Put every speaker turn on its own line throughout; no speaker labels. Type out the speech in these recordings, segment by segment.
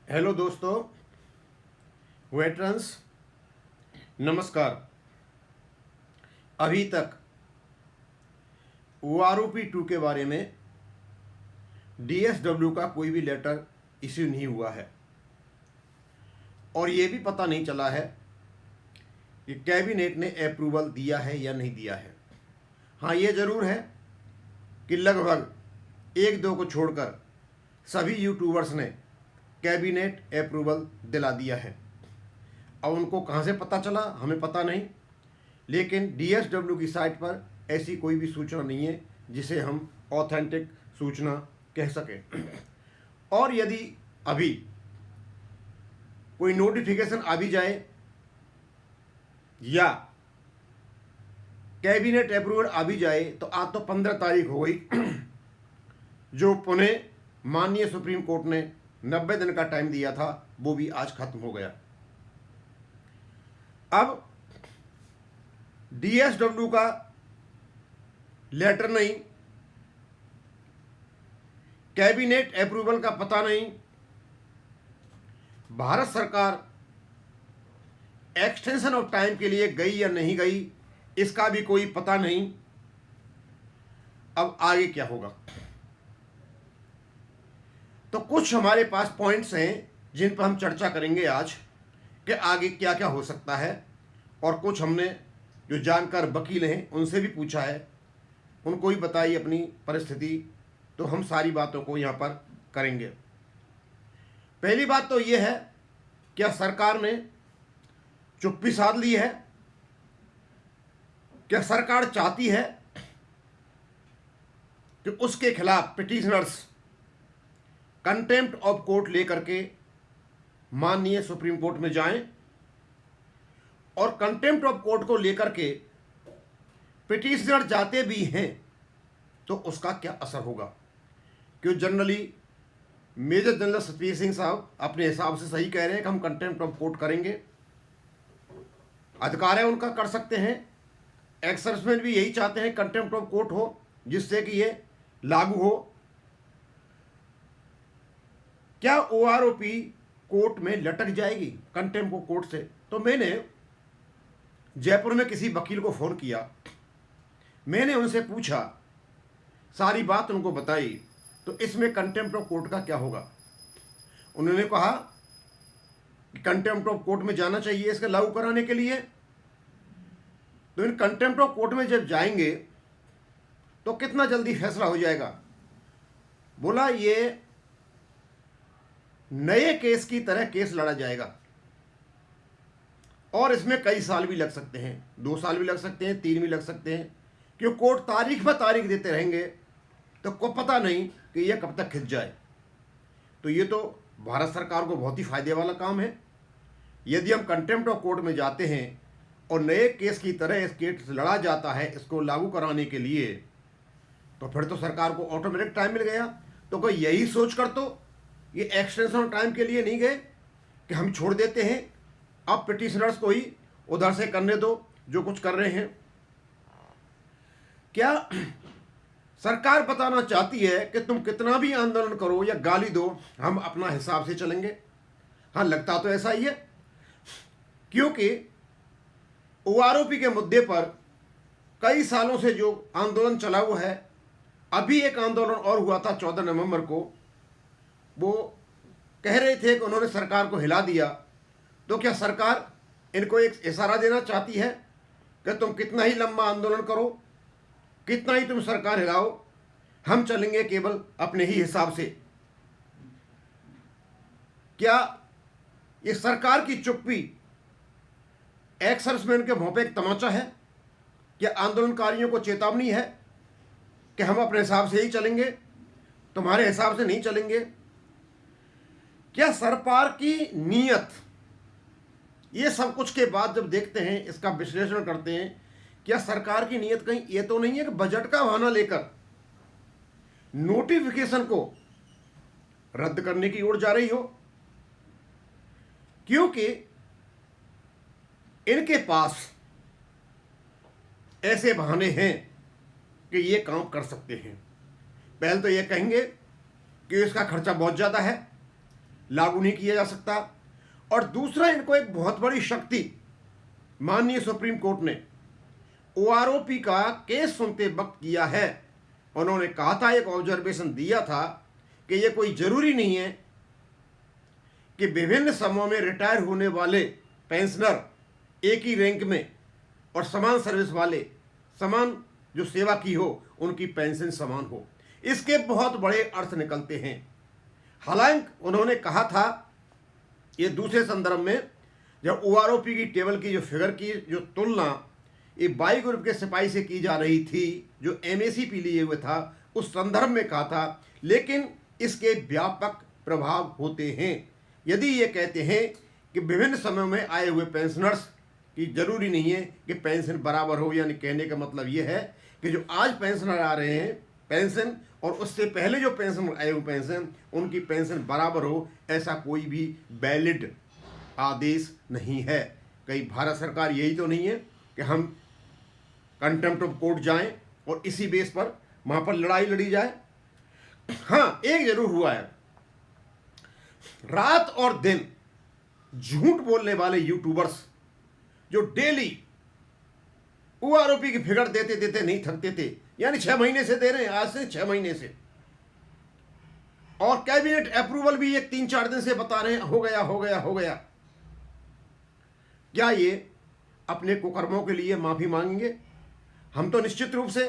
Hello दोस्तों, veterans, नमस्कार। अभी तक OROP-2 के बारे में DSW का कोई भी लेटर इश्यू नहीं हुआ है और ये भी पता नहीं चला है कि कैबिनेट ने अप्रूवल दिया है या नहीं दिया है। हाँ, ये ज़रूर है कि लगभग एक दो को छोड़कर सभी यूट्यूबर्स ने कैबिनेट अप्रूवल दिला दिया है। अब उनको कहाँ से पता चला हमें पता नहीं, लेकिन DSW की साइट पर ऐसी कोई भी सूचना नहीं है जिसे हम ऑथेंटिक सूचना कह सकें। और यदि अभी कोई नोटिफिकेशन आ भी जाए या कैबिनेट अप्रूवल आ भी जाए तो आज तो 15 तारीख हो गई जो पुनः माननीय सुप्रीम कोर्ट ने 90 दिन का टाइम दिया था, वो भी आज खत्म हो गया। अब DSW का लेटर नहीं, कैबिनेट अप्रूवल का पता नहीं, भारत सरकार एक्सटेंशन ऑफ टाइम के लिए गई या नहीं गई इसका भी कोई पता नहीं। अब आगे क्या होगा? तो कुछ हमारे पास पॉइंट्स हैं जिन पर हम चर्चा करेंगे आज कि आगे क्या क्या हो सकता है, और कुछ हमने जो जानकार वकील हैं उनसे भी पूछा है, उनको भी बताई अपनी परिस्थिति, तो हम सारी बातों को यहाँ पर करेंगे। पहली बात तो ये है, क्या सरकार ने चुप्पी साध ली है? क्या सरकार चाहती है कि उसके खिलाफ पिटिशनर्स कंटेम्प्ट ऑफ कोर्ट लेकर के माननीय सुप्रीम कोर्ट में जाएं, और कंटेम्प्ट ऑफ कोर्ट को लेकर के पिटिशनर जाते भी हैं तो उसका क्या असर होगा? क्योंकि generally major general Satveer Singh साहब अपने हिसाब से सही कह रहे हैं कि हम कंटेम्प्ट ऑफ कोर्ट करेंगे, अधिकार है उनका, कर सकते हैं। एक्सर्समैन भी यही चाहते हैं कंटेम्प्ट ऑफ कोर्ट हो जिससे कि ये लागू हो। क्या OROP कोर्ट में लटक जाएगी कंटेम्प्ट ऑफ कोर्ट से? तो मैंने जयपुर में किसी वकील को फ़ोन किया, मैंने उनसे पूछा, सारी बात उनको बताई, तो इसमें कंटेम्प्ट ऑफ कोर्ट का क्या होगा? उन्होंने कहा कि कंटेम्प्ट ऑफ कोर्ट में जाना चाहिए इसके लागू कराने के लिए। तो इन कंटेम्प्ट ऑफ कोर्ट में जब जाएंगे तो कितना जल्दी फैसला हो जाएगा? बोला ये नए केस की तरह केस लड़ा जाएगा और इसमें कई साल भी लग सकते हैं, 2 साल भी लग सकते हैं, 3 भी लग सकते हैं, क्योंकि कोर्ट तारीख पर तारीख देते रहेंगे तो को पता नहीं कि यह कब तक खिंच जाए। तो ये तो भारत सरकार को बहुत ही फायदे वाला काम है। यदि हम कंटेम्प्ट ऑफ कोर्ट में जाते हैं और नए केस की तरह इस केस लड़ा जाता है इसको लागू कराने के लिए, तो फिर तो सरकार को ऑटोमेटिक टाइम मिल गया। तो कोई यही सोच कर तो ये एक्सटेंशन टाइम के लिए नहीं गए कि हम छोड़ देते हैं, अब पिटिशनर्स को ही उधर से करने दो जो कुछ कर रहे हैं। क्या सरकार बताना चाहती है कि तुम कितना भी आंदोलन करो या गाली दो, हम अपना हिसाब से चलेंगे? हाँ, लगता तो ऐसा ही है, क्योंकि OROP के मुद्दे पर कई सालों से जो आंदोलन चला हुआ है, अभी एक आंदोलन और हुआ था 14 नवंबर को, वो कह रहे थे कि उन्होंने सरकार को हिला दिया। तो क्या सरकार इनको एक इशारा देना चाहती है कि तुम कितना ही लंबा आंदोलन करो, कितना ही तुम सरकार हिलाओ, हम चलेंगे केवल अपने ही हिसाब से? क्या ये सरकार की चुप्पी एक्सर्समैन के मुंह पे एक तमाचा है? क्या आंदोलनकारियों को चेतावनी है कि हम अपने हिसाब से ही चलेंगे, तुम्हारे हिसाब से नहीं चलेंगे? क्या सरकार की नीयत, ये सब कुछ के बाद जब देखते हैं, इसका विश्लेषण करते हैं, क्या सरकार की नीयत कहीं ये तो नहीं है कि बजट का बहाना लेकर नोटिफिकेशन को रद्द करने की ओर जा रही हो? क्योंकि इनके पास ऐसे बहाने हैं कि ये काम कर सकते हैं। पहले तो ये कहेंगे कि इसका खर्चा बहुत ज़्यादा है, लागू नहीं किया जा सकता। और दूसरा, इनको एक बहुत बड़ी शक्ति माननीय सुप्रीम कोर्ट ने ओआरओपी का केस सुनते वक्त किया है। उन्होंने कहा था, एक ऑब्जर्वेशन दिया था कि ये कोई जरूरी नहीं है कि विभिन्न समूहों में रिटायर होने वाले पेंशनर एक ही रैंक में और समान सर्विस वाले, समान जो सेवा की हो, उनकी पेंशन समान हो। इसके बहुत बड़े अर्थ निकलते हैं। हालांकि उन्होंने कहा था, ये दूसरे संदर्भ में, जब ओआरओपी की टेबल की जो फिगर की जो तुलना ये 22 ग्रुप के सिपाही से की जा रही थी जो एमएसीपी लिए हुए था, उस संदर्भ में कहा था, लेकिन इसके व्यापक प्रभाव होते हैं। यदि ये कहते हैं कि विभिन्न समयों में आए हुए पेंशनर्स की जरूरी नहीं है कि पेंशन बराबर हो, यानी कहने का मतलब ये है कि जो आज पेंशनर आ रहे हैं पेंशन और उससे पहले जो पेंशन आए हुए पेंशन, उनकी पेंशन बराबर हो, ऐसा कोई भी वैलिड आदेश नहीं है। कहीं भारत सरकार यही तो नहीं है कि हम कंटेम्प्ट ऑफ कोर्ट जाएं और इसी बेस पर वहां पर लड़ाई लड़ी जाए। हाँ, एक जरूर हुआ है, रात और दिन झूठ बोलने वाले यूट्यूबर्स जो डेली ओआरओपी की फिगर देते देते नहीं थकते थे, यानी 6 महीने से दे रहे हैं, आज से 6 महीने से, और कैबिनेट अप्रूवल भी ये 3-4 दिन से बता रहे हैं हो गया हो गया हो गया। क्या ये अपने कुकर्मों के लिए माफी मांगेंगे? हम तो निश्चित रूप से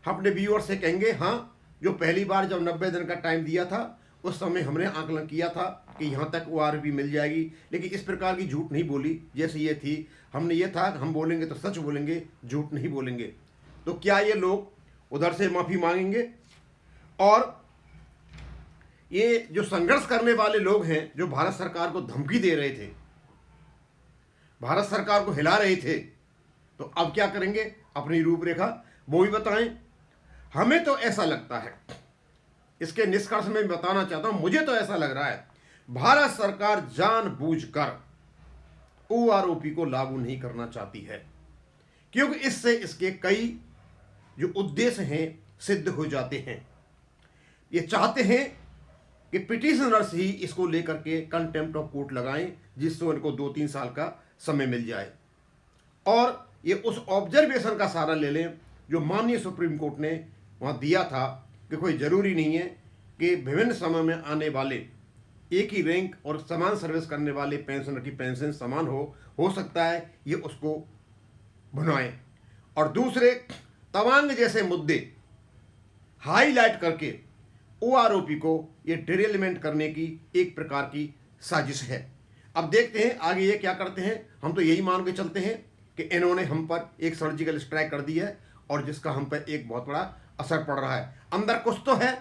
अपने व्यूअर से कहेंगे, हाँ, जो पहली बार जब 90 दिन का टाइम दिया था उस समय हमने आकलन किया था कि यहाँ तक ओआरओपी मिल जाएगी, लेकिन इस प्रकार की झूठ नहीं बोली जैसे ये थी। हमने ये था कि हम बोलेंगे तो सच बोलेंगे, झूठ नहीं बोलेंगे। तो क्या ये लोग उधर से माफ़ी मांगेंगे? और ये जो संघर्ष करने वाले लोग हैं, जो भारत सरकार को धमकी दे रहे थे, भारत सरकार को हिला रहे थे, तो अब क्या करेंगे? अपनी रूपरेखा वो भी बताएं। हमें तो ऐसा लगता है, इसके निष्कर्ष में बताना चाहता हूं, मुझे तो ऐसा लग रहा है भारत सरकार जानबूझकर ओआरओपी को लागू नहीं करना चाहती है, क्योंकि इससे इसके कई जो उद्देश्य हैं सिद्ध हो जाते हैं। ये चाहते हैं कि पिटिशनर्स ही इसको लेकर के कंटेम्प्ट ऑफ कोर्ट लगाएं, जिससे उनको 2-3 साल का समय मिल जाए, और ये उस ऑब्जर्वेशन का सहारा ले लें जो माननीय सुप्रीम कोर्ट ने वहाँ दिया था कि कोई ज़रूरी नहीं है कि विभिन्न समय में आने वाले एक ही रैंक और समान सर्विस करने वाले पेंशनर की पेंशन समान हो सकता है, ये उसको बनाएं। और दूसरे तवांग जैसे मुद्दे हाईलाइट करके ओआरओपी को ये डिरेलमेंट करने की एक प्रकार की साजिश है। अब देखते हैं आगे ये क्या करते हैं। हम तो यही मान के चलते हैं कि इन्होंने हम पर एक सर्जिकल स्ट्राइक कर दी है और जिसका हम पर एक बहुत बड़ा असर पड़ रहा है। अंदर कुछ तो है,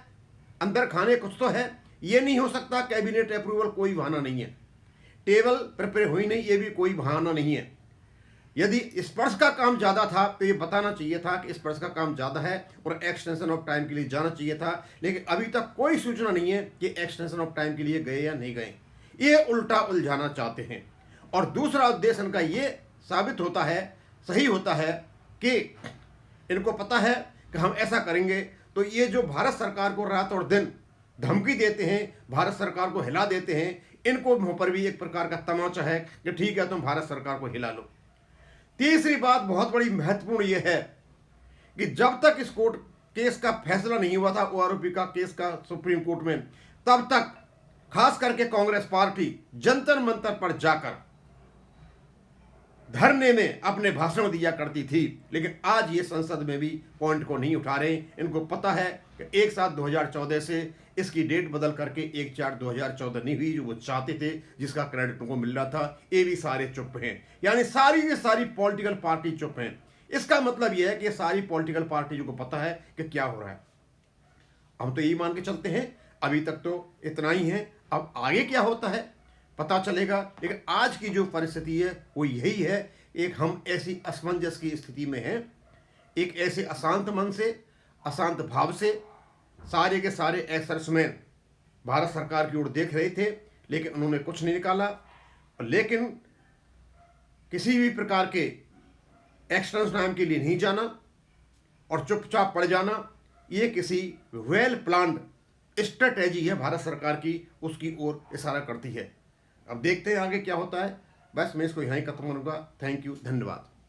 अंदर खाने कुछ तो है। ये नहीं हो सकता कैबिनेट अप्रूवल कोई बहाना नहीं है, टेबल प्रिपेयर हुई नहीं, ये भी कोई बहाना नहीं है। यदि स्पर्श का काम ज़्यादा था तो ये बताना चाहिए था कि स्पर्श का काम ज़्यादा है और एक्सटेंशन ऑफ टाइम के लिए जाना चाहिए था, लेकिन अभी तक कोई सूचना नहीं है कि एक्सटेंशन ऑफ टाइम के लिए गए या नहीं गए। ये उल्टा उलझाना चाहते हैं। और दूसरा उद्देश्य इनका ये साबित होता है, सही होता है, कि इनको पता है कि हम ऐसा करेंगे तो ये जो भारत सरकार को रात और दिन धमकी देते हैं, भारत सरकार को हिला देते हैं, इनको मुँह पर भी एक प्रकार का तमाचा है कि ठीक है तुम भारत सरकार को हिला लो। तीसरी बात बहुत बड़ी महत्वपूर्ण ये है कि जब तक इस कोर्ट केस का फैसला नहीं हुआ था, ओआरओपी का केस का सुप्रीम कोर्ट में, तब तक खास करके कांग्रेस पार्टी जंतर मंतर पर जाकर धरने में अपने भाषण दिया करती थी, लेकिन आज ये संसद में भी पॉइंट को नहीं उठा रहे। इनको पता है कि 1/7/2014 से इसकी डेट बदल करके 1/4/2014 नहीं हुई जो वो चाहते थे, जिसका क्रेडिट उनको मिल रहा था। ये भी सारे चुप हैं, यानी सारी की सारी पॉलिटिकल पार्टी चुप हैं। इसका मतलब यह है कि सारी पॉलिटिकल पार्टियों को पता है कि क्या हो रहा है। हम तो यही मान के चलते हैं, अभी तक तो इतना ही है, अब आगे क्या होता है पता चलेगा। लेकिन आज की जो परिस्थिति है वो यही है, एक हम ऐसी असमंजस की स्थिति में हैं, एक ऐसे अशांत मन से, अशांत भाव से सारे के सारे एक्सर्समैन भारत सरकार की ओर देख रहे थे, लेकिन उन्होंने कुछ नहीं निकाला। लेकिन किसी भी प्रकार के एक्शन टाइम के लिए नहीं जाना और चुपचाप पड़ जाना, ये किसी वेल प्लान्ड स्ट्रेटेजी है भारत सरकार की, उसकी ओर इशारा करती है। अब देखते हैं आगे क्या होता है। बस मैं इसको यहीं खत्म करूँगा। थैंक यू, धन्यवाद।